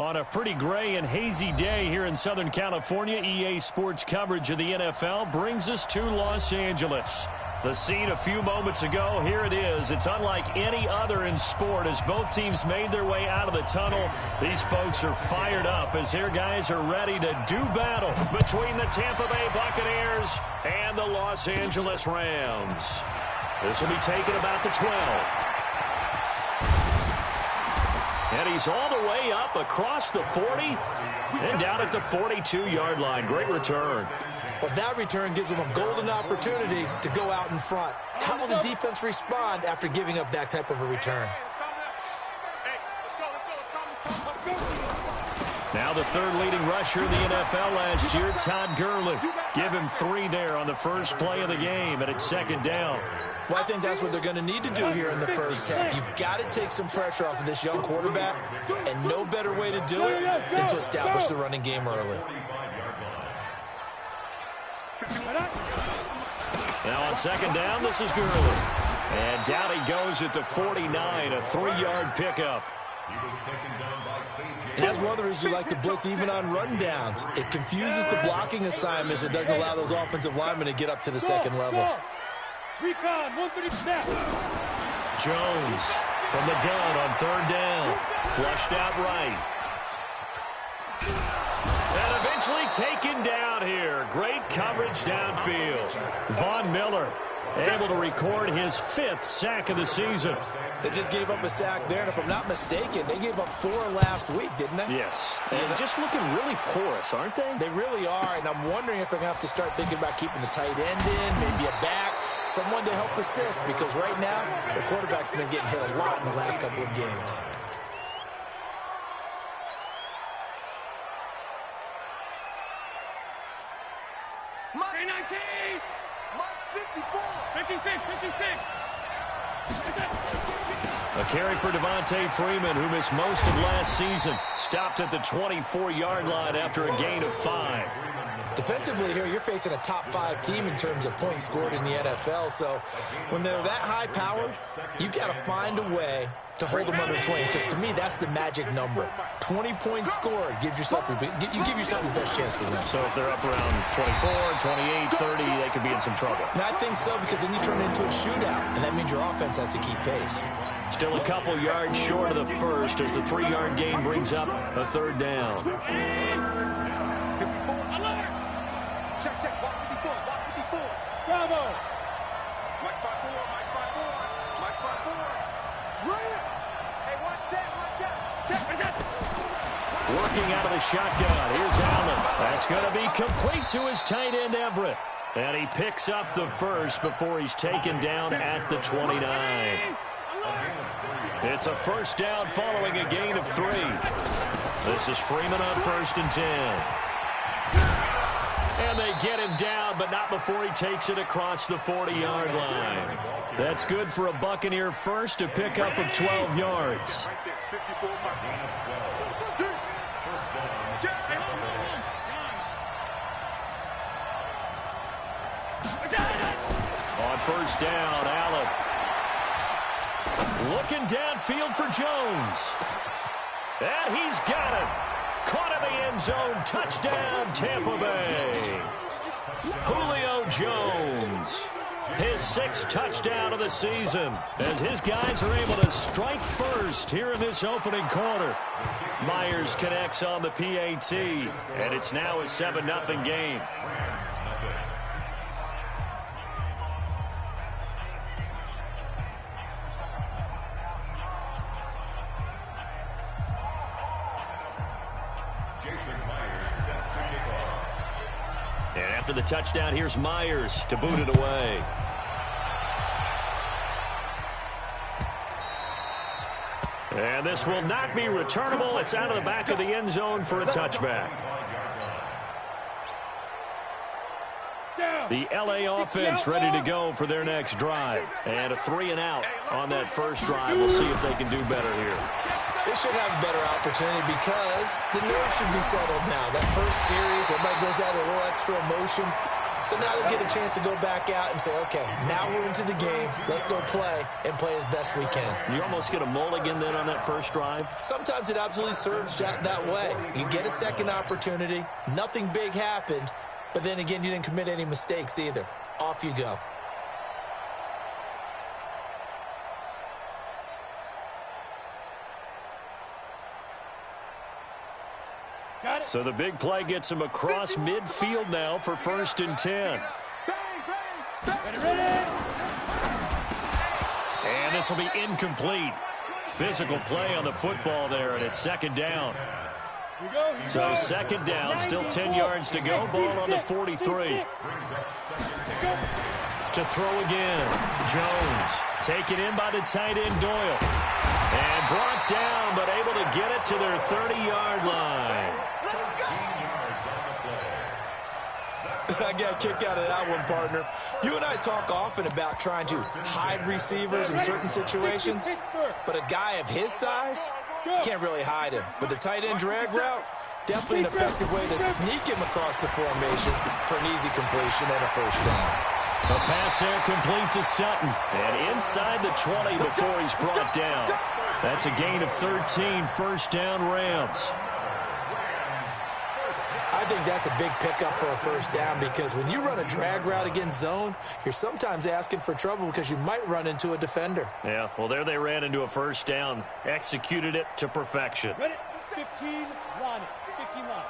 On a pretty gray and hazy day here in Southern California, EA Sports coverage of the NFL brings us to Los Angeles. The scene a few moments ago, here it is. It's unlike any other in sport as both teams made their way out of the tunnel. These folks are fired up as their guys are ready to do battle between the Tampa Bay Buccaneers and the Los Angeles Rams. This will be taken about the 12. And he's all the way up across the 40 and down at the 42-yard line. Great return. Well, that return gives them a golden opportunity to go out in front. How will the defense respond after giving up that type of a return? Now the third leading rusher in the NFL last year, Todd Gurley. Give him 3 there on the first play of the game, and it's second down. Well, I think that's what they're going to need to do here in the first half. You've got to take some pressure off of this young quarterback, and no better way to do it than to establish the running game early. Now on second down, this is Gurley. And down he goes at the 49, a 3-yard pickup. And that's one of the reasons you like to blitz even on rundowns. It confuses the blocking assignments. It doesn't allow those offensive linemen to get up to the second level. Jones from the gun on third down. Flushed out right. And eventually taken down here. Great coverage downfield. Von Miller able to record his 5th sack of the season. They just gave up a sack there, and if I'm not mistaken, they gave up 4 last week, didn't they? Yes. And just looking really porous, aren't they? They really are, and I'm wondering if they're going to have to start thinking about keeping the tight end in, maybe a back, someone to help assist, because right now, the quarterback's been getting hit a lot in the last couple of games. A carry for Devontae Freeman, who missed most of last season. Stopped at the 24-yard line after a gain of 5. Defensively here, you're facing a top-5 team in terms of points scored in the NFL. So when they're that high-powered, you've got to find a way to hold them under 20. Because to me, that's the magic number. 20 points scored gives yourself you give yourself your best chance to win. So if they're up around 24, 28, 30, they could be in some trouble. And I think so, because then you turn it into a shootout, and that means your offense has to keep pace. Still a couple yards short of the first as the 3-yard gain brings up a third down. Bravo. Working out of the shotgun. Here's Allen. That's going to be complete to his tight end, Everett. And he picks up the first before he's taken down at the 29. It's a first down following a gain of 3. This is Freeman on 1st and 10. And they get him down, but not before he takes it across the 40-yard line. That's good for a Buccaneer first, to pick up of 12 yards. On first down, Allen. Looking downfield for Jones. And he's got it. Caught in the end zone. Touchdown, Tampa Bay. Julio Jones. His 6th touchdown of the season as his guys are able to strike first here in this opening quarter. Myers connects on the PAT, and it's now a 7-0 game. And after the touchdown, here's Myers to boot it away. And this will not be returnable. It's out of the back of the end zone for a touchback. The L.A. offense ready to go for their next drive. And a 3-and-out on that first drive. We'll see if they can do better here. They should have a better opportunity because the nerves should be settled now. That first series, everybody goes out a little extra emotion. So now they get a chance to go back out and say, okay, now we're into the game. Let's go play and play as best we can. You almost get a mulligan then on that first drive? Sometimes it absolutely serves that way. You get a second opportunity. Nothing big happened. But then again, you didn't commit any mistakes either. Off you go. So the big play gets him across midfield now for 1st and 10. And this will be incomplete. Physical play on the football there, and it's 2nd down. So 2nd down, still 10 yards to go. Ball on the 43. To throw again. Jones taken in by the tight end Doyle. And brought down, but able to get it to their 30-yard line. I got a kick out of that one, partner. You and I talk often about trying to hide receivers in certain situations, but a guy of his size, can't really hide him. But the tight end drag route, definitely an effective way to sneak him across the formation for an easy completion and a 1st down. A pass there complete to Sutton. And inside the 20 before he's brought down. That's a gain of 13, 1st down Rams. I think that's a big pickup for a 1st down because when you run a drag route against zone, you're sometimes asking for trouble because you might run into a defender. Yeah, well, there they ran into a 1st down. Executed it to perfection. 15 line. 15 line.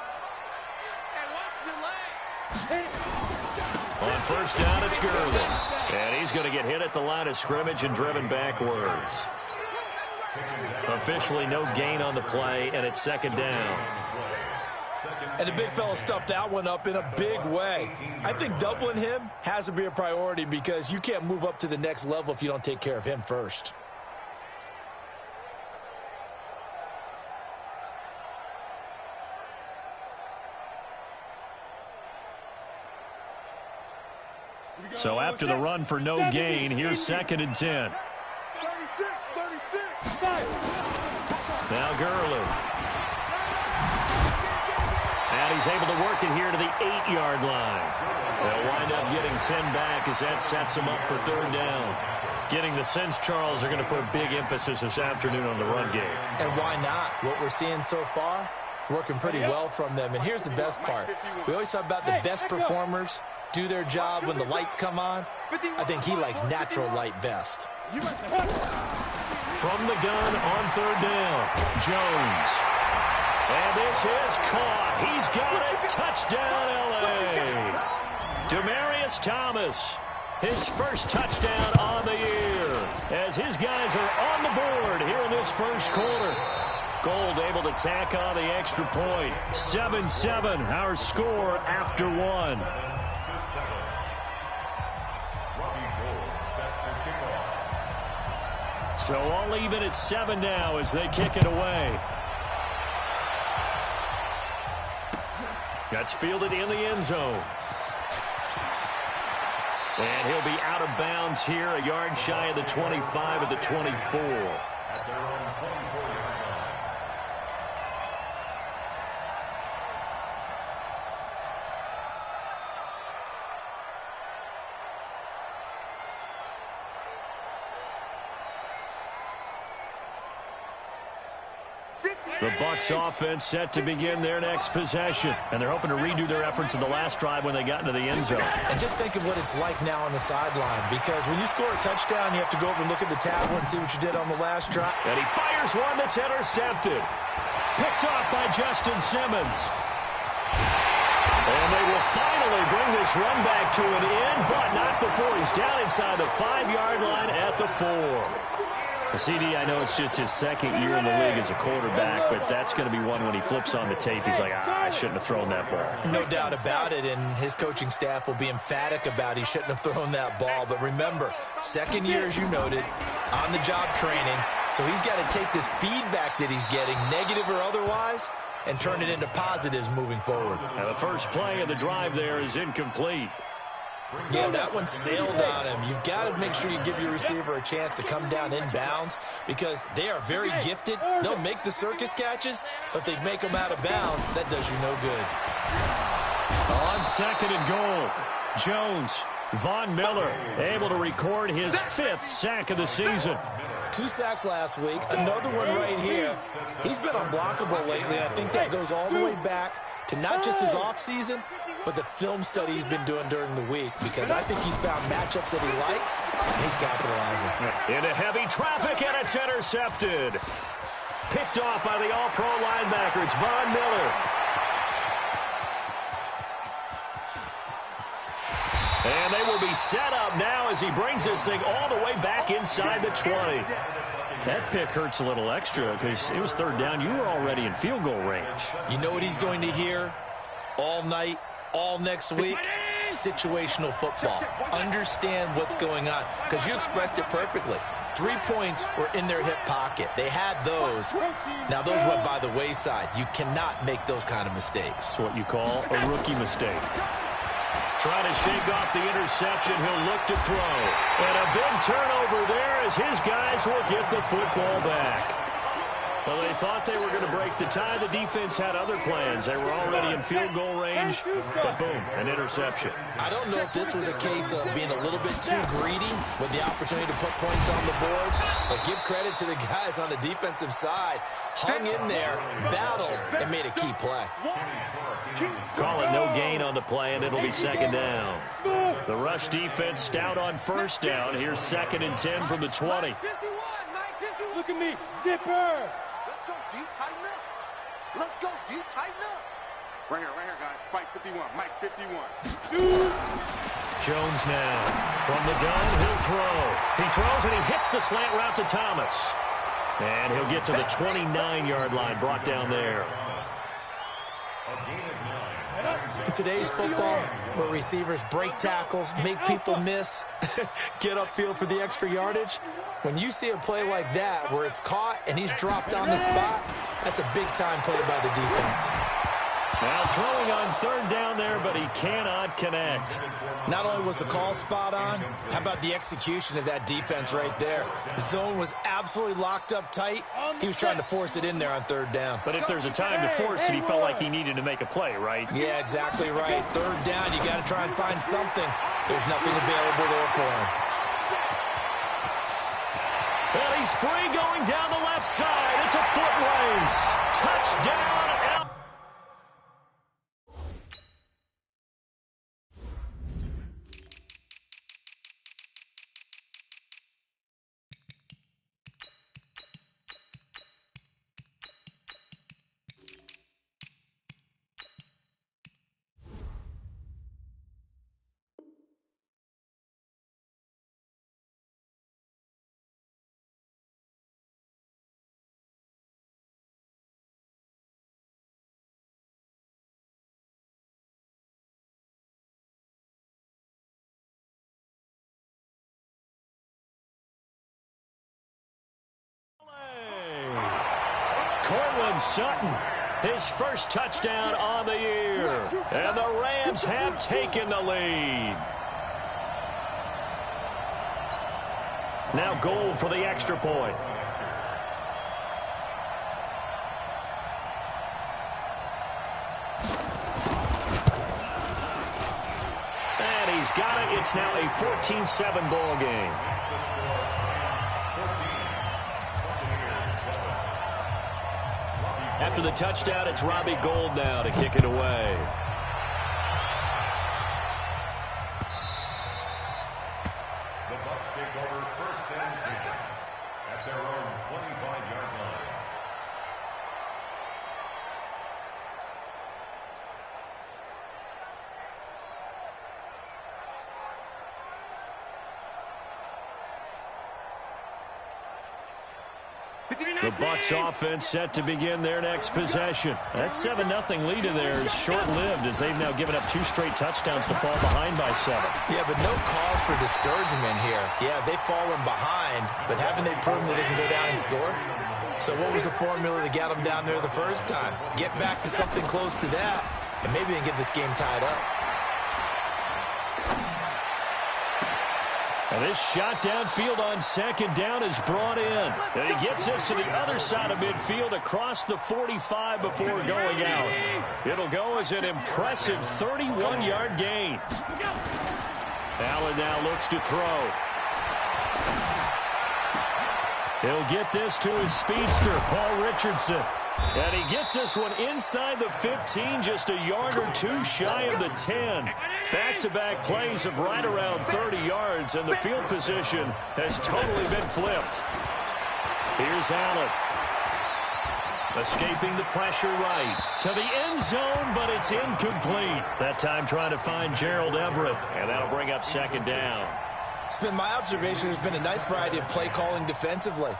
On 1st down, it's Gurley. And he's going to get hit at the line of scrimmage and driven backwards. Officially no gain on the play, and it's 2nd down. And the big fella stuffed that one up in a big way. I think doubling him has to be a priority because you can't move up to the next level if you don't take care of him first. So after the run for no gain, here's 2nd and 10. 36. Now Gurley. And he's able to work it here to the 8-yard line. They'll wind up getting 10 back as that sets them up for 3rd down. Getting the sense, Charles, they're going to put a big emphasis this afternoon on the run game. And why not? What we're seeing so far, it's working pretty well from them. And here's the best part. We always talk about the best performers do their job when the lights come on. I think he likes natural light best. From the gun on 3rd down, Jones. And this is caught. He's got it. Touchdown, L.A. Demaryius Thomas, his 1st touchdown on the year as his guys are on the board here in this 1st quarter. Gold able to tack on the extra point. 7-7, our score after 1. So all even at 7 now as they kick it away. That's fielded in the end zone. And he'll be out of bounds here, a yard shy of the 25 of the 24. The Bucs offense set to begin their next possession. And they're hoping to redo their efforts in the last drive when they got into the end zone. And just think of what it's like now on the sideline. Because when you score a touchdown, you have to go over and look at the tablet and see what you did on the last drive. And he fires one that's intercepted. Picked off by Justin Simmons. And they will finally bring this run back to an end, but not before he's down inside the 5-yard line at the 4. CD, I know it's just his 2nd year in the league as a quarterback, but that's going to be one when he flips on the tape. He's like, I shouldn't have thrown that ball. No doubt about it, and his coaching staff will be emphatic about he shouldn't have thrown that ball. But remember, 2nd year, as you noted, on-the-job training. So he's got to take this feedback that he's getting, negative or otherwise, and turn it into positives moving forward. Now the first play of the drive there is incomplete. Yeah, that one sailed on him. You've got to make sure you give your receiver a chance to come down inbounds because they are very gifted. They'll make the circus catches, but they make them out of bounds. That does you no good. On 2nd and goal. Jones. Von Miller able to record his 5th sack of the season. 2 sacks last week, another one right here. He's been unblockable lately, and I think that goes all the way back to not just his offseason, but the film study he's been doing during the week, because I think he's found matchups that he likes, and he's capitalizing. Into heavy traffic, and it's intercepted. Picked off by the all-pro linebacker. It's Von Miller. And they will be set up now as he brings this thing all the way back inside the 20. That pick hurts a little extra because it was 3rd down. You were already in field goal range. You know what he's going to hear all night, all next week? Situational football. Understand what's going on, because you expressed it perfectly. 3 points were in their hip pocket. They had those. Now, those went by the wayside. You cannot make those kind of mistakes. That's what you call a rookie mistake. Trying to shake off the interception. He'll look to throw. And a big turnover there as his guys will get the football back. Well, they thought they were going to break the tie. The defense had other plans. They were already in field goal range, but boom, an interception. I don't know if this was a case of being a little bit too greedy with the opportunity to put points on the board, but give credit to the guys on the defensive side. Hung in there, battled, and made a key play. Call it no gain on the play, and it'll be 2nd down. The rush defense stout on 1st down. Here's 2nd and 10 from the 20. Look at me, zipper. Let's go, D, tighten up. Let's go, D, tighten up. Right here, guys. Fight 51, Mike 51. Shoot. Jones now. From the gun, he'll throw. He throws, and he hits the slant route to Thomas. And he'll get to the 29-yard line, brought down there. In today's football, where receivers break tackles, make people miss, get upfield for the extra yardage, when you see a play like that where it's caught and he's dropped on the spot, that's a big-time play by the defense. Now throwing on 3rd down there, but he cannot connect. Not only was the call spot on, how about the execution of that defense right there? The zone was absolutely locked up tight. He was trying to force it in there on 3rd down. But if there's a time to force it, he felt like he needed to make a play, right? Yeah, exactly right. 3rd down, you got to try and find something. There's nothing available there for him. Well, he's free going down the left side. It's a foot race. Touchdown. Cortland Sutton, his first touchdown on the year. And the Rams have taken the lead. Now Gold for the extra point. And he's got it. It's now a 14-7 ball game. After the touchdown, it's Robbie Gould now to kick it away. The Bucs take over 1st and 10 at their own 25-yard line. The Bucs offense set to begin their next possession. That 7-0 lead of theirs is short-lived as they've now given up 2 straight touchdowns to fall behind by 7. Yeah, but no cause for discouragement here. Yeah, they've fallen behind, but haven't they proven that they can go down and score? So what was the formula to get them down there the first time? Get back to something close to that, and maybe they can get this game tied up. And this shot downfield on 2nd down is brought in. And he gets this to the other side of midfield across the 45 before going out. It'll go as an impressive 31-yard gain. Allen now looks to throw. He'll get this to his speedster, Paul Richardson. And he gets this one inside the 15, just a yard or two shy of the 10. Back-to-back plays of right around 30 yards, and the field position has totally been flipped. Here's Allen. Escaping the pressure right to the end zone, but it's incomplete. That time trying to find Gerald Everett, and that'll bring up second down. It's been my observation there's been a nice variety of play calling defensively.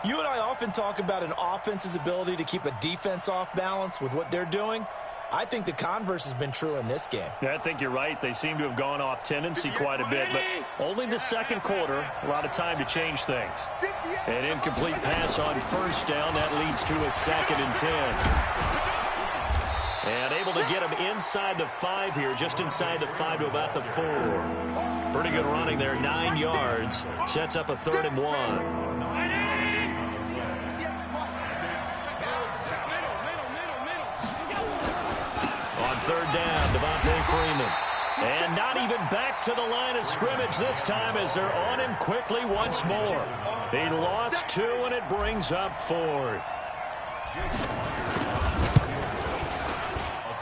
You and I often talk about an offense's ability to keep a defense off balance with what they're doing. I think the converse has been true in this game. Yeah, I think you're right. They seem to have gone off tendency quite a bit, but only the second quarter, a lot of time to change things. An incomplete pass on first down. That leads to a 2nd and 10. And able to get him inside the 5 here, just inside the 5 to about the 4. Pretty good running there, 9 yards. Sets up a 3rd and 1. On 3rd down, Devontae Freeman. And not even back to the line of scrimmage this time as they're on him quickly once more. He lost 2, and it brings up 4th.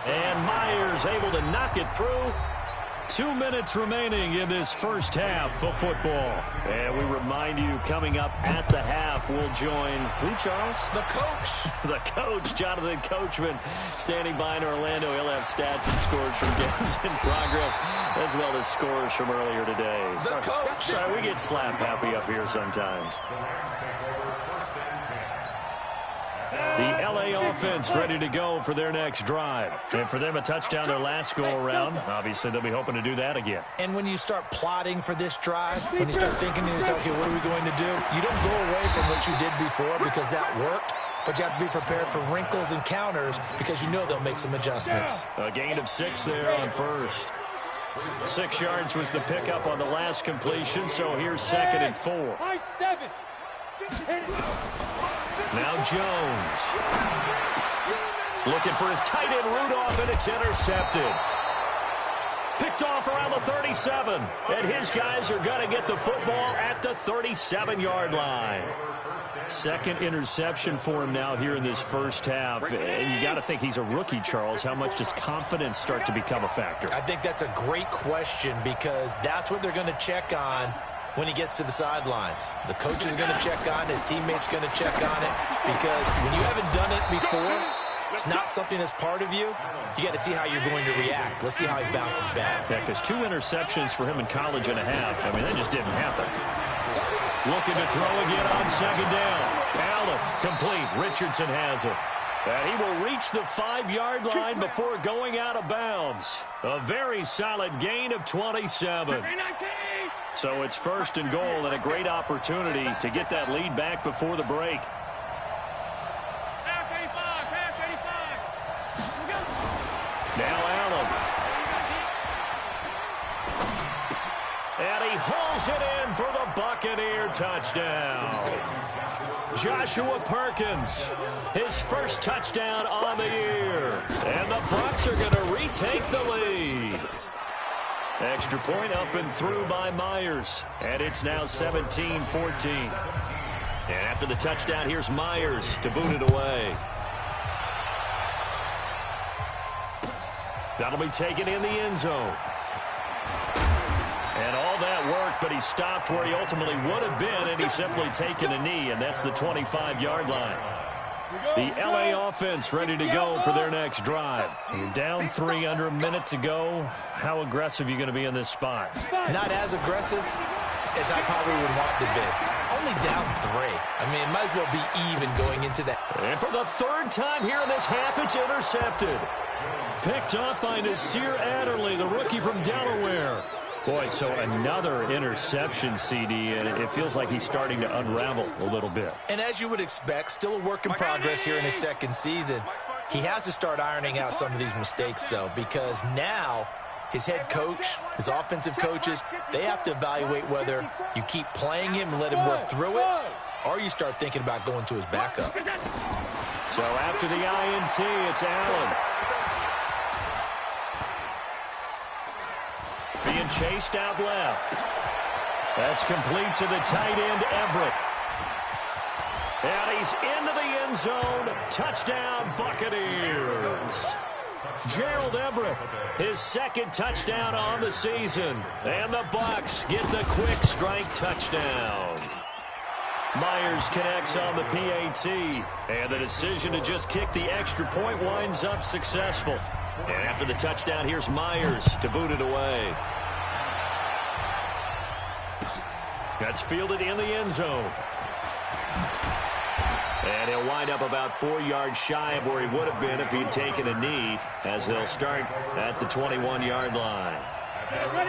And Myers able to knock it through. 2 minutes remaining in this first half of football. And we remind you, coming up at the half, we'll join who, Charles? The coach. The coach, Jonathan Coachman, standing by in Orlando. He'll have stats and scores from games in progress, as well as scores from earlier today. The coach. Sorry, we get slap happy up here sometimes. The L.A. offense ready to go for their next drive. And for them, a touchdown their last go-around. Obviously, they'll be hoping to do that again. And when you start plotting for this drive, when you start thinking to yourself, okay, what are we going to do? You don't go away from what you did before because that worked. But you have to be prepared for wrinkles and counters because you know they'll make some adjustments. A gain of 6 there on first. 6 yards was the pickup on the last completion, so here's 2nd and 4. Now Jones. Looking for his tight end Rudolph, and it's intercepted. Picked off around the 37. And his guys are going to get the football at the 37-yard line. 2nd interception for him now here in this first half. And you got to think he's a rookie, Charles. How much does confidence start to become a factor? I think that's a great question because that's what they're going to check on when he gets to the sidelines. The coach is going to check on, his teammates going to check on it, because when you haven't done it before, it's not something that's part of you. You got to see how you're going to react. Let's see how he bounces back. Yeah, because 2 interceptions for him in college and a half. I mean, that just didn't happen. Looking to throw again on 2nd down. Allen, complete. Richardson has it. And he will reach the 5-yard line before going out of bounds. A very solid gain of 27. So it's 1st and goal, and a great opportunity to get that lead back before the break. Now Allen. And he hauls it in for the Buccaneer touchdown. Joshua Perkins, his first touchdown on the year. And the Bucs are going to retake the lead. Extra point up and through by Myers. And it's now 17-14. And after the touchdown, here's Myers to boot it away. That'll be taken in the end zone. And all that worked, but he stopped where he ultimately would have been, and he's simply taken a knee, and that's the 25-yard line. The L.A. offense ready to go for their next drive. You're down 3, under a minute to go. How aggressive are you going to be in this spot? Not as aggressive as I probably would want to be. Only down 3. I mean, it might as well be even going into that. And for the 3rd time here in this half, it's intercepted. Picked up by Nasir Adderley, the rookie from Delaware. Boy, so another interception, CD, and it feels like he's starting to unravel a little bit. And as you would expect, still a work in progress here in his 2nd season. He has to start ironing out some of these mistakes, though, because now his head coach, his offensive coaches, they have to evaluate whether you keep playing him and let him work through it, or you start thinking about going to his backup. So after the INT, it's Allen. Being being chased out left. That's complete to the tight end, Everett. And he's into the end zone. Touchdown, Buccaneers. Gerald Everett, his second touchdown on the season. And the Bucs get the quick strike touchdown. Myers connects on the PAT. And the decision to just kick the extra point winds up successful. And after the touchdown, here's Myers to boot it away. That's fielded in the end zone. And he'll wind up about 4 yards shy of where he would have been if he'd taken a knee, as they'll start at the 21-yard line.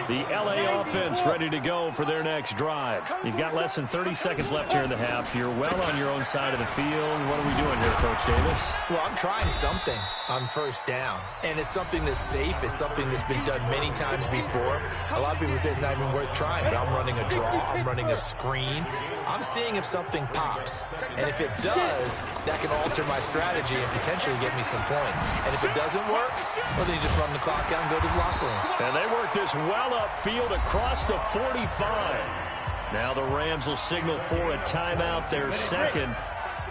The LA offense ready to go for their next drive. You've got less than 30 seconds left here in the half. You're well on your own side of the field. What are we doing here, Coach Davis? Well, I'm trying something on first down, and it's something that's safe. It's something that's been done many times before. A lot of people say it's not even worth trying, but I'm running a draw. I'm running a screen. I'm seeing if something pops, and if it does, that can alter my strategy and potentially get me some points. And if it doesn't work, well, then you just run the clock out and go to the locker room. And they work this well upfield across the 45. Now the Rams will signal for a timeout, their second,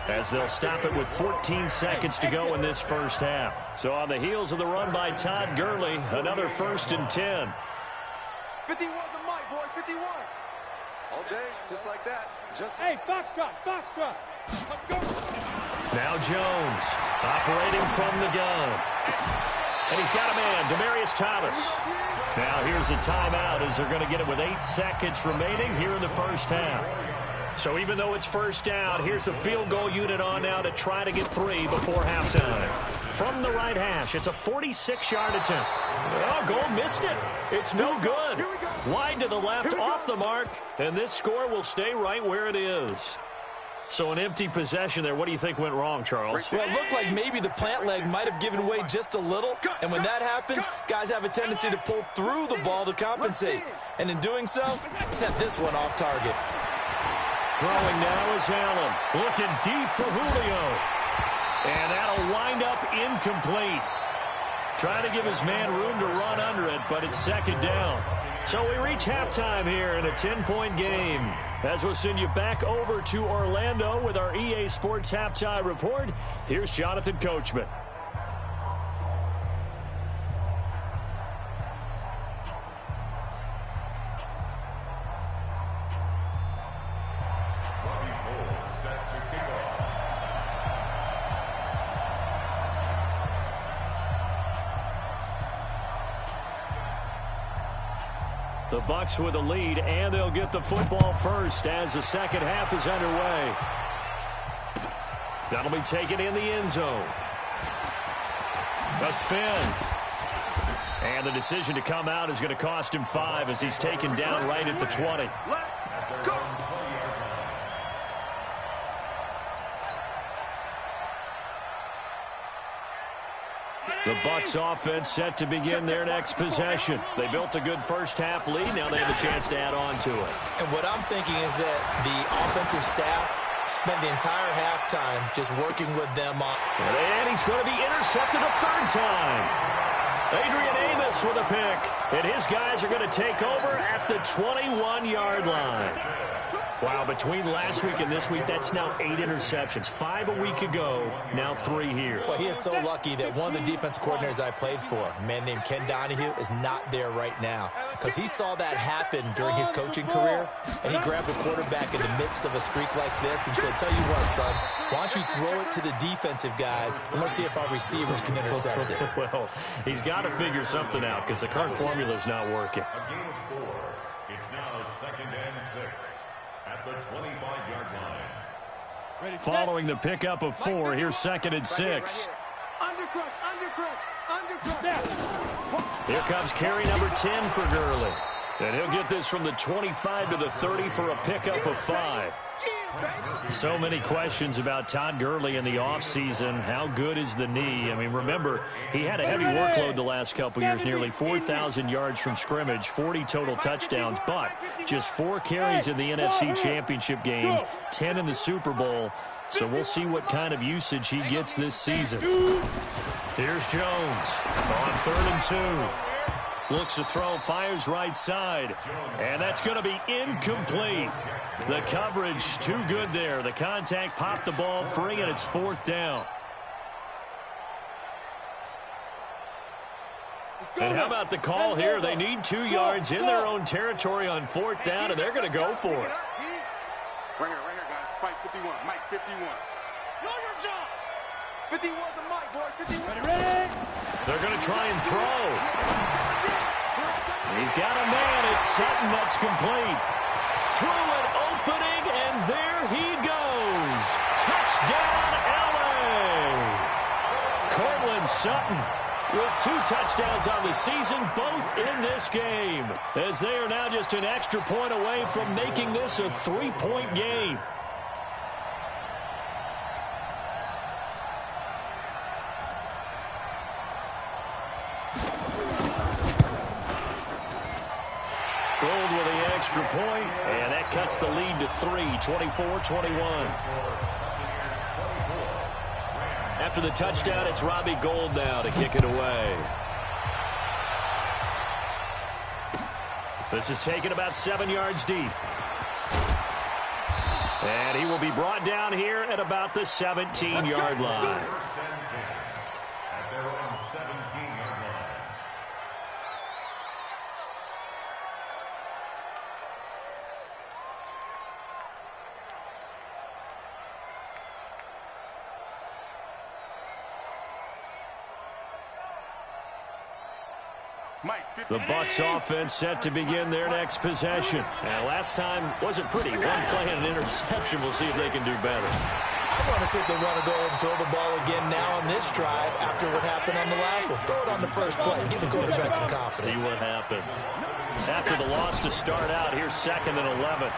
as they'll stop it with 14 seconds to go in this first half. So on the heels of the run by Todd Gurley, another 1st and 10. 51 the mic, boy, 51. All day, just like that. Hey, foxtrot, foxtrot. Now Jones operating from the gun. And he's got a man, Demaryius Thomas. Now here's a timeout as they're going to get it with 8 seconds remaining here in the first half. So even though it's first down, here's the field goal unit on now to try to get 3 before halftime. From the right hash, it's a 46-yard attempt. Oh, goal missed it. It's no good. Wide to the left, off the mark, and this score will stay right where it is. So an empty possession there. What do you think went wrong, Charles? Well, it looked like maybe the plant leg might have given way just a little. And when that happens, guys have a tendency to pull through the ball to compensate. And in doing so, sent this one off target. Throwing now is Allen. Looking deep for Julio. And that'll wind up incomplete. Trying to give his man room to run under it, but it's second down. So we reach halftime here in a 10-point game. As we'll send you back over to Orlando with our EA Sports Halftime Report, here's Jonathan Coachman. The Bucs with a lead, and they'll get the football first as the second half is underway. That'll be taken in the end zone. A spin. And the decision to come out is going to cost him 5 as he's taken down right at the 20. Let's go. The Bucs offense set to begin their next possession. They built a good first half lead. Now they have a chance to add on to it. And what I'm thinking is that the offensive staff spent the entire halftime just working with them on. And he's going to be intercepted a 3rd time. Adrian Amos with a pick. And his guys are going to take over at the 21-yard line. Wow, between last week and this week, that's now 8 interceptions. 5 a week ago, now 3 here. Well, he is so lucky that one of the defensive coordinators I played for, a man named Ken Donahue, is not there right now. Because he saw that happen during his coaching career, and he grabbed the quarterback in the midst of a streak like this and said, tell you what, son, why don't you throw it to the defensive guys, and let's see if our receivers can intercept it. Well, he's got to figure something out because the current formula is not working. A gain of 4. It's now 2nd and 6 at the 25-yard line. Following the pickup of 4, here's 2nd and 6. Here comes carry number 10 for Gurley. And he'll get this from the 25 to the 30 for a pickup of 5. So many questions about Todd Gurley in the offseason. How good is the knee? I mean, remember, he had a heavy workload the last couple years, nearly 4,000 yards from scrimmage, 40 total touchdowns, but just 4 carries in the NFC Championship game, 10 in the Super Bowl. So we'll see what kind of usage he gets this season. Here's Jones on 3rd and 2. Looks to throw, fires right side. And that's going to be incomplete. The coverage too good there. The contact popped the ball free, and it's 4th down. And how about the call here? They need 2 yards in their own territory on 4th down, and they're going to go for it. Right here, guys. Fight 51. Mike 51. Know your job. 51 to Mike, boy. 51. Ready? They're going to try and throw. He's got a man. It's Sutton. That's complete. Through an opening, and there he goes. Touchdown, LA. Cortland Sutton with 2 touchdowns on the season, both in this game, as they are now just an extra point away from making this a 3-point game. Gold with the extra point, and that cuts the lead to 3, 24-21. After the touchdown, it's Robbie Gould now to kick it away. This is taken about 7 yards deep. And he will be brought down here at about the 17-yard line. At their own 17-yard line. The Bucs offense set to begin their next possession. And last time wasn't pretty. 1 play and an interception. We'll see if they can do better. I want to see if they want to go ahead and throw the ball again now on this drive after what happened on the last one. Throw it on the first play. Give the quarterback some confidence. See what happens. After the loss to start out, here's 2nd and 11.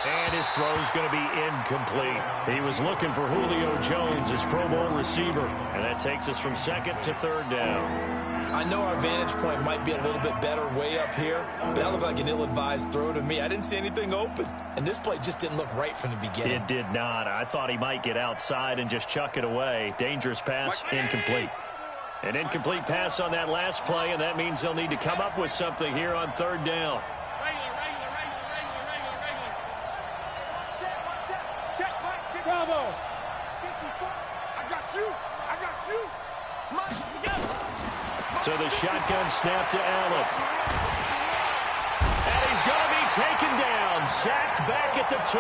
And his throw's going to be incomplete. He was looking for Julio Jones, his Pro Bowl receiver. And that takes us from 2nd to 3rd down. I know our vantage point might be a little bit better way up here, but that looked like an ill-advised throw to me. I didn't see anything open, and this play just didn't look right from the beginning. It did not. I thought he might get outside and just chuck it away. Dangerous pass, incomplete. An incomplete pass on that last play, and that means they'll need to come up with something here on 3rd down. Bravo. I got you. Mike, So the shotgun snap to Allen. And he's going to be taken down. Sacked back at the 2.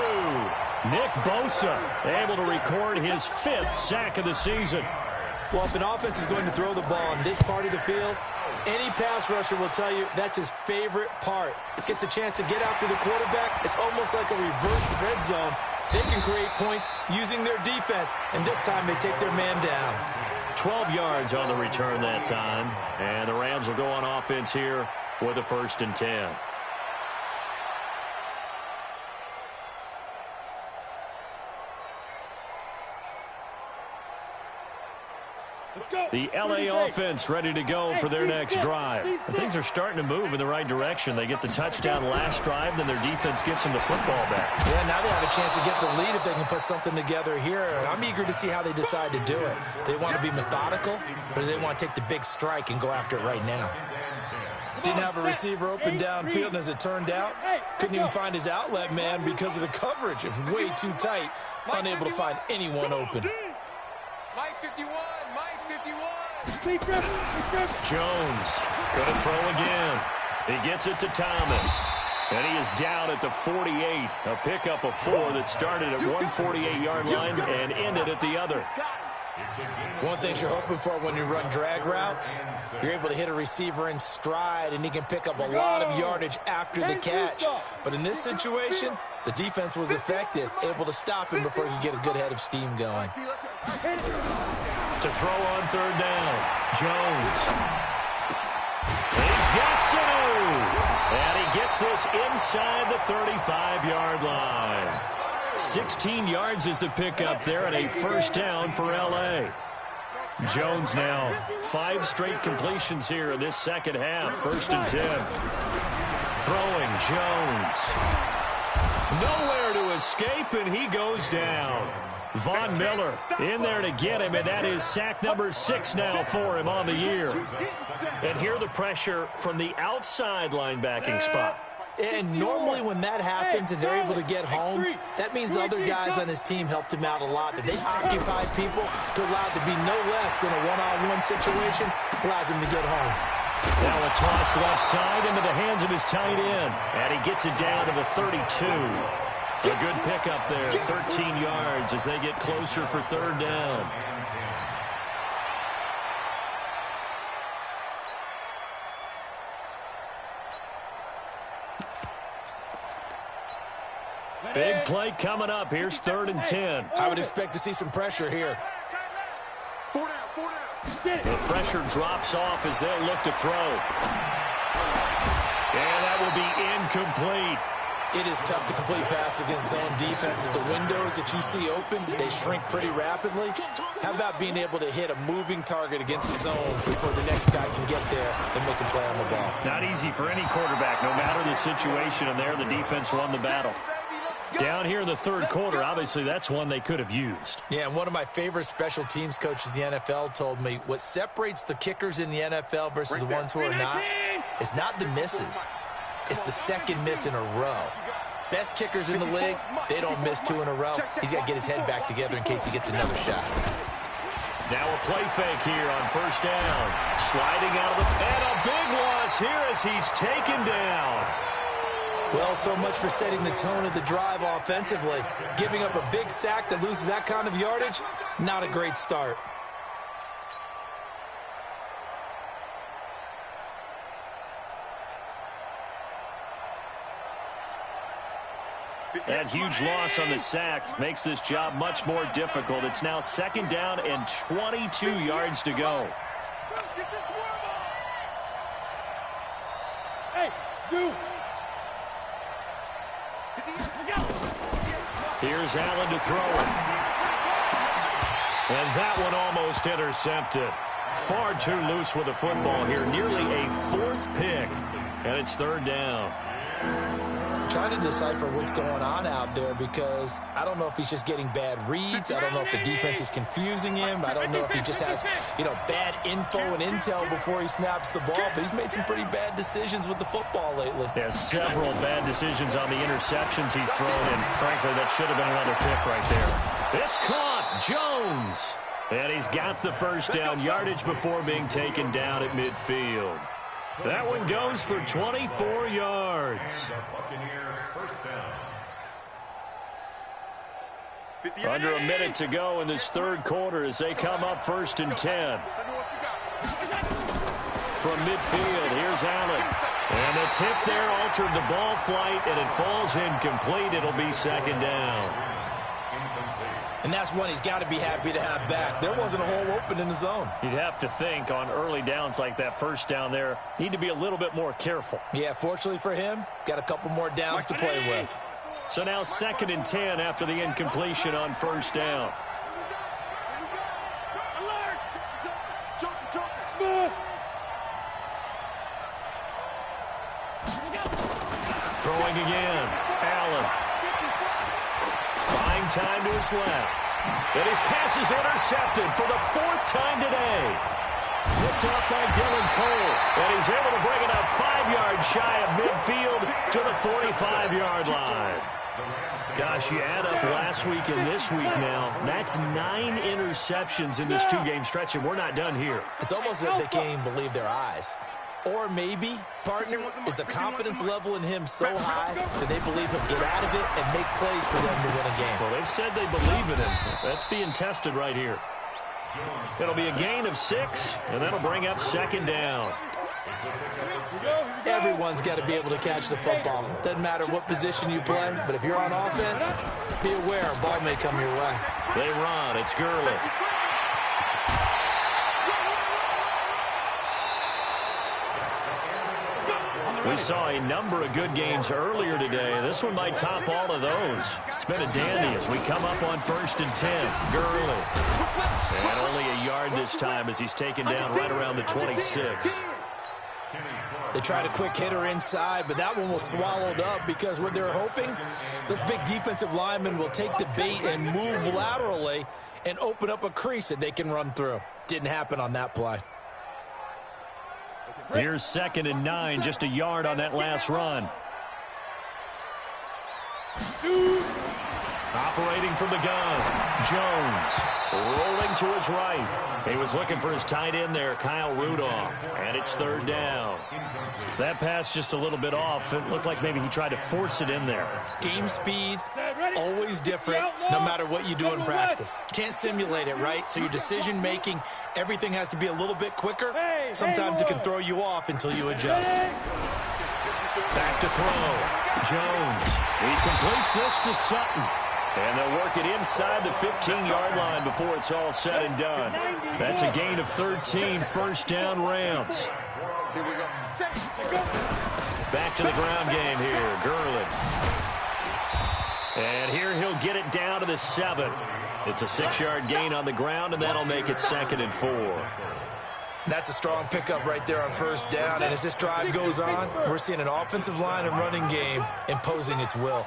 Nick Bosa able to record his 5th sack of the season. Well, if an offense is going to throw the ball on this part of the field, any pass rusher will tell you that's his favorite part. Gets a chance to get after the quarterback. It's almost like a reverse red zone. They can create points using their defense, and this time they take their man down. 12 yards on the return that time, and the Rams will go on offense here with a 1st and 10. The LA offense ready to go for their next drive. And things are starting to move in the right direction. They get the touchdown last drive, then their defense gets them the football back. Yeah, now they have a chance to get the lead if they can put something together here. And I'm eager to see how they decide to do it. Do they want to be methodical, or do they want to take the big strike and go after it right now? Didn't have a receiver open downfield, and as it turned out, couldn't even find his outlet man because of the coverage. It was way too tight, unable to find anyone open. Mike 51. Jones going to throw again. He gets it to Thomas. And he is down at the 48. A pickup of 4 that started at 148-yard line and ended at the other. One thing you're hoping for when you run drag routes, you're able to hit a receiver in stride, and he can pick up a lot of yardage after the catch. But in this situation, the defense was effective, able to stop him before he could get a good head of steam going. To throw on 3rd down, Jones. He's got some. And he gets this inside the 35-yard line. 16 yards is the pickup there, and a 1st down for L.A. Jones now 5 straight completions here in this second half. 1st and 10. Throwing Jones. Nowhere to escape, and he goes down. Von Miller in there to get him, and that is sack number 6 now for him on the year. And here the pressure from the outside linebacking spot. And normally when that happens and they're able to get home, that means the other guys on his team helped him out a lot. That they occupied people to allow it to be no less than a one-on-one situation, allows him to get home. Now a toss left side into the hands of his tight end. And he gets it down to the 32. A good pickup there, 13 yards as they get closer for third down. Big play coming up. Here's 3rd and 10. I would expect to see some pressure here. 4 down. The pressure drops off as they'll look to throw. And that will be incomplete. It is tough to complete passes against zone defenses. The windows that you see open, they shrink pretty rapidly. How about being able to hit a moving target against the zone before the next guy can get there and make a play on the ball? Not easy for any quarterback, no matter the situation, and there the defense won the battle. Down here in the third quarter, obviously that's one they could have used. Yeah, and one of my favorite special teams coaches in the NFL told me what separates the kickers in the NFL versus the ones who are not is not the misses. It's the second miss in a row. Best kickers in the league, they don't miss 2 in a row. He's got to get his head back together in case he gets another shot. Now a play fake here on first down. Sliding out of the and a big loss here as he's taken down. Well, so much for setting the tone of the drive offensively. Giving up a big sack that loses that kind of yardage, not a great start. That huge loss on the sack makes this job much more difficult. It's now 2nd down and 22 yards to go. Hey, dude. Here's Allen to throw it. And that one almost intercepted. Far too loose with the football here. Nearly a 4th pick. And it's 3rd down. Trying to decipher what's going on out there because I don't know if he's just getting bad reads. I don't know if the defense is confusing him. I don't know if he just has, bad info and intel before he snaps the ball. But he's made some pretty bad decisions with the football lately. Yeah, several bad decisions on the interceptions he's thrown, and frankly, that should have been another pick right there. It's caught. Jones. And he's got the first down yardage before being taken down at midfield. That one goes for 24 yards. Under a minute to go in this third quarter as they come up 1st and 10. From midfield, here's Allen. And the tip there altered the ball flight, and it falls incomplete. It'll be 2nd down. And that's one he's got to be happy to have back. There wasn't a hole open in the zone. You'd have to think on early downs like that first down there, need to be a little bit more careful. Yeah, fortunately for him, got a couple more downs to play with. So now 2nd and 10 after the incompletion on first down. Throwing again. Allen. Buying time to his left. And his pass is intercepted for the 4th time today. Picked off by Dylan Cole. And he's able to bring it up 5 yards shy of midfield to the 45-yard line. Gosh, you add up last week and this week now. That's 9 interceptions in this 2-game stretch, and we're not done here. It's almost as if they can't even believe their eyes. Or maybe, partner, is the confidence level in him so high that they believe he'll get out of it and make plays for them to win a game. Well, they've said they believe in him. That's being tested right here. It'll be a gain of 6, and that'll bring up 2nd down. Everyone's got to be able to catch the football. Doesn't matter what position you play, but if you're on offense, be aware a ball may come your way. They run. It's Gurley. We saw a number of good games earlier today. This one might top all of those. It's been a dandy as we come up on 1st and 10. Gurley. And only a yard this time as he's taken down right around the 26. They tried a quick hitter inside, but that one was swallowed up because what they're hoping, those big defensive linemen will take the bait and move laterally and open up a crease that they can run through. Didn't happen on that play. Here's 2nd and 9, just a yard on that last run. Operating from the gun, Jones rolling to his right. He was looking for his tight end there, Kyle Rudolph, and it's 3rd down. That pass just a little bit off. It looked like maybe he tried to force it in there. Game speed, always different, no matter what you do in practice. Can't simulate it, right? So your decision-making, everything has to be a little bit quicker. Sometimes it can throw you off until you adjust. Back to throw. Jones. He completes this to Sutton. And they'll work it inside the 15-yard line before it's all said and done. That's a gain of 13, 1st down Rams. Here we go. Back to the ground game here. Gurley. And here he'll get it down to the 7. It's a 6-yard gain on the ground, and that'll make it 2nd and 4. That's a strong pickup right there on 1st down. And as this drive goes on, we're seeing an offensive line and running game imposing its will.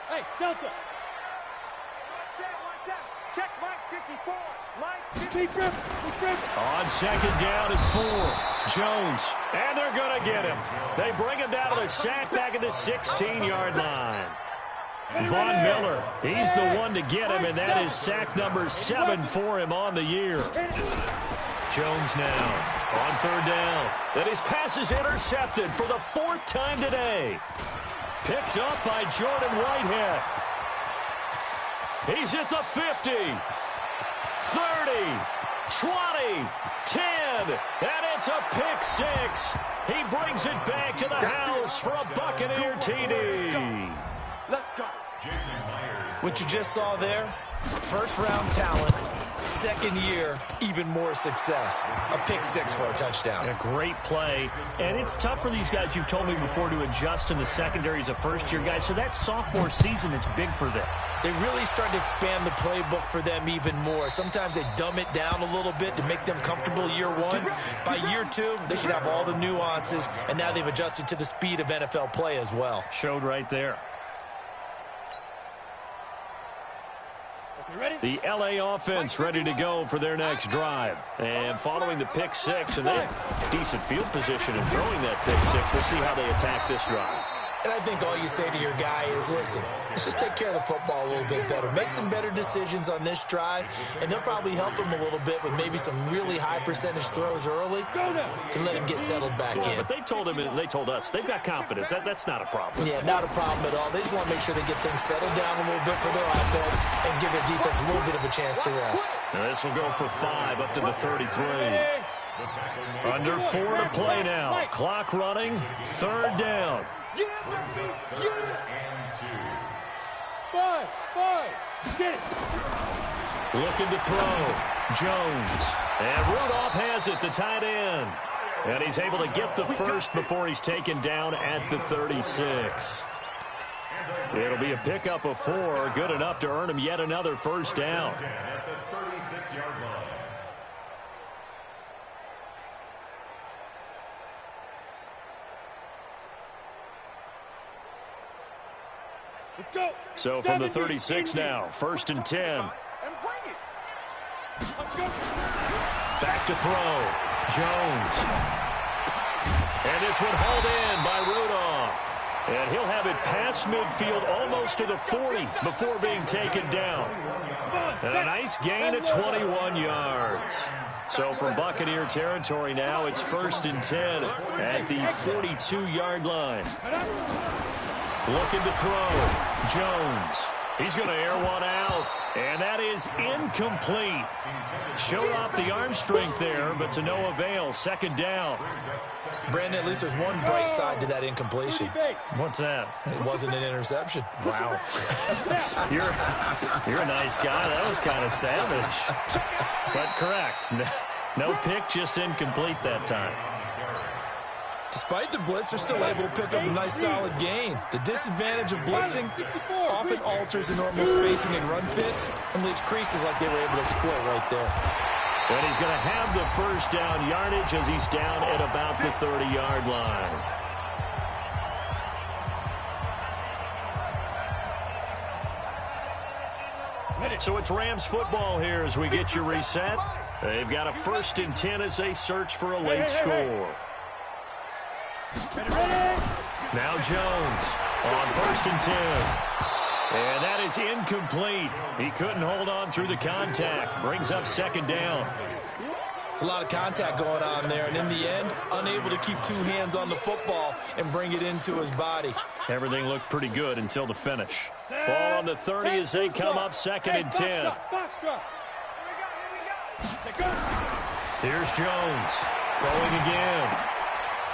Hey, Delta. Check Mike 54. Mike 54. On 2nd down and 4. Jones. And they're going to get him. They bring him down to the sack back at the 16-yard line. Von Miller, he's the one to get him, and that is sack number 7 for him on the year. Jones now on 3rd down. And his pass is intercepted for the 4th time today. Picked up by Jordan Whitehead. He's at the 50, 30, 20, 10, and it's a pick 6. He brings it back to the house for a Buccaneer TD. Let's go. What you just saw there, 1st-round talent, 2nd year, even more success. A pick 6 for a touchdown. A great play. And it's tough for these guys, you've told me before, to adjust in the secondary as a first-year guy. So that sophomore season is big for them. They really start to expand the playbook for them even more. Sometimes they dumb it down a little bit to make them comfortable year 1. By year 2, they should have all the nuances, and now they've adjusted to the speed of NFL play as well. Showed right there. The LA offense ready to go for their next drive. And following the pick 6, and they have decent field position in throwing that pick 6. We'll see how they attack this drive. And I think all you say to your guy is, listen, let's just take care of the football a little bit better. Make some better decisions on this drive, and they'll probably help him a little bit with maybe some really high percentage throws early to let him get settled back in. But they told him, and they told us, they've got confidence. That's not a problem. Yeah, not a problem at all. They just want to make sure they get things settled down a little bit for their offense and give their defense a little bit of a chance to rest. Now this will go for 5 up to the 33. Under 4 to play now. Clock running. 3rd down. Yeah, baby. Yeah. 5. Get it. Looking to throw. Jones. And Rudolph has it, the tight end. And he's able to get the first before he's taken down at the 36. It'll be a pickup of 4, good enough to earn him yet another 1st down. At the 36-yard line. Let's go. So from the 36 now, 1st and 10. And bring it. Let's go. Back to throw. Jones. And this one hauled in by Rudolph. And he'll have it past midfield almost to the 40 before being taken down. And a nice gain of 21 yards. So from Buccaneer territory now, it's 1st and 10 at the 42-yard line. Looking to throw. Jones. He's going to air one out. And that is incomplete. Showed off the arm strength there, but to no avail. 2nd down. Brandon, at least there's one bright side to that incompletion. What's that? It wasn't an interception. Wow. You're a nice guy. That was kind of savage. But correct. No pick, just incomplete that time. Despite the blitz, they're still able to pick up a nice solid gain. The disadvantage of blitzing often alters the normal spacing and run fits and leaves creases like they were able to exploit right there. And he's going to have the first down yardage as he's down at about the 30-yard line. So it's Rams football here as we get you reset. They've got a 1st and 10 as they search for a late score. Now Jones on 1st and 10. And that is incomplete. He couldn't hold on through the contact. Brings up 2nd down. It's a lot of contact going on there, and in the end, unable to keep 2 hands on the football and bring it into his body. Everything looked pretty good until the finish. Ball on the 30 as they come up 2nd and 10. Here's Jones throwing again.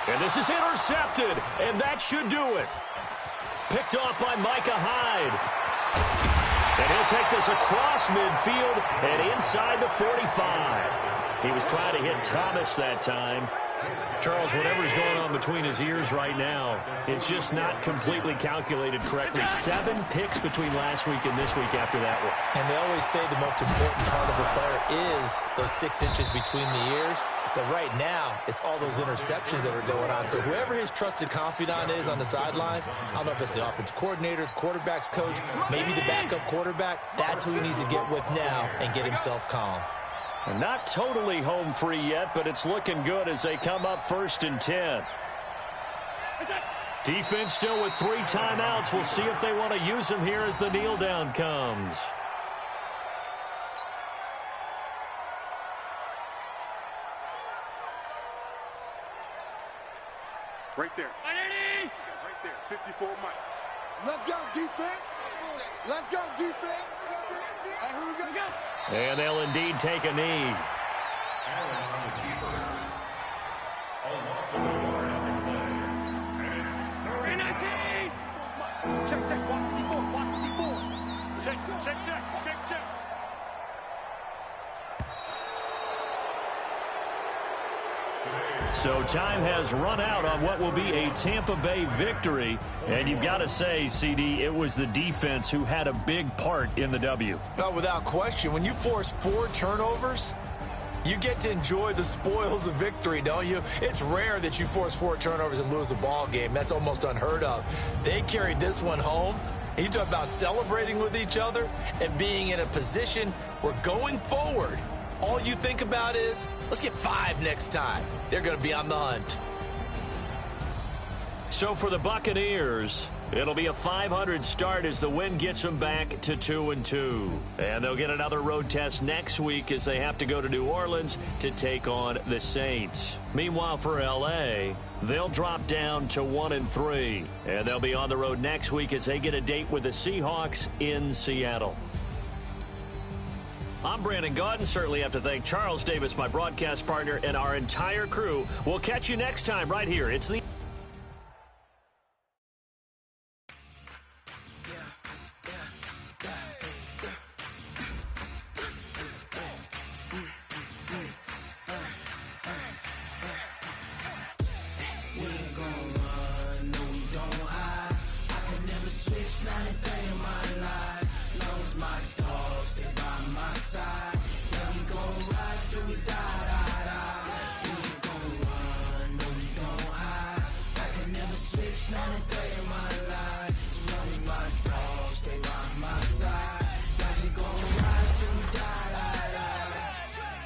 And this is intercepted, and that should do it. Picked off by Micah Hyde. And he'll take this across midfield and inside the 45. He was trying to hit Thomas that time. Charles, whatever's going on between his ears right now, it's just not completely calculated correctly. 7 picks between last week and this week after that one. And they always say the most important part of a player is those 6 inches between the ears. But right now, it's all those interceptions that are going on. So whoever his trusted confidant is on the sidelines, I don't know if it's the offensive coordinator, the quarterback's coach, maybe the backup quarterback, that's who he needs to get with now and get himself calm. Not totally home free yet, but it's looking good as they come up 1st and 10. Defense still with 3 timeouts. We'll see if they want to use them here as the kneel down comes. Right there. Right there. 54 Mike. Let's go, defense. Let's go, defense. And who we gonna go? And they'll indeed take a knee. Allen on the keeper. A loss of a yard on the play. And it's 3-19. Check. Watch the ball. Check. So time has run out on what will be a Tampa Bay victory. And you've got to say, CD, it was the defense who had a big part in the W. Oh, without question. When you force 4 turnovers, you get to enjoy the spoils of victory, don't you? It's rare that you force 4 turnovers and lose a ball game. That's almost unheard of. They carried this one home. You talk about celebrating with each other and being in a position where going forward, all you think about is, let's get 5 next time. They're going to be on the hunt. So for the Buccaneers, it'll be a 500 start as the win gets them back to 2-2. And they'll get another road test next week as they have to go to New Orleans to take on the Saints. Meanwhile, for L.A., they'll drop down to 1-3. And they'll be on the road next week as they get a date with the Seahawks in Seattle. I'm Brandon Gaudin. Certainly have to thank Charles Davis, my broadcast partner, and our entire crew. We'll catch you next time right here. It's the...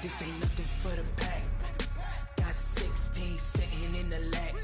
This ain't nothing for the pack. Got 16 sitting in the lag.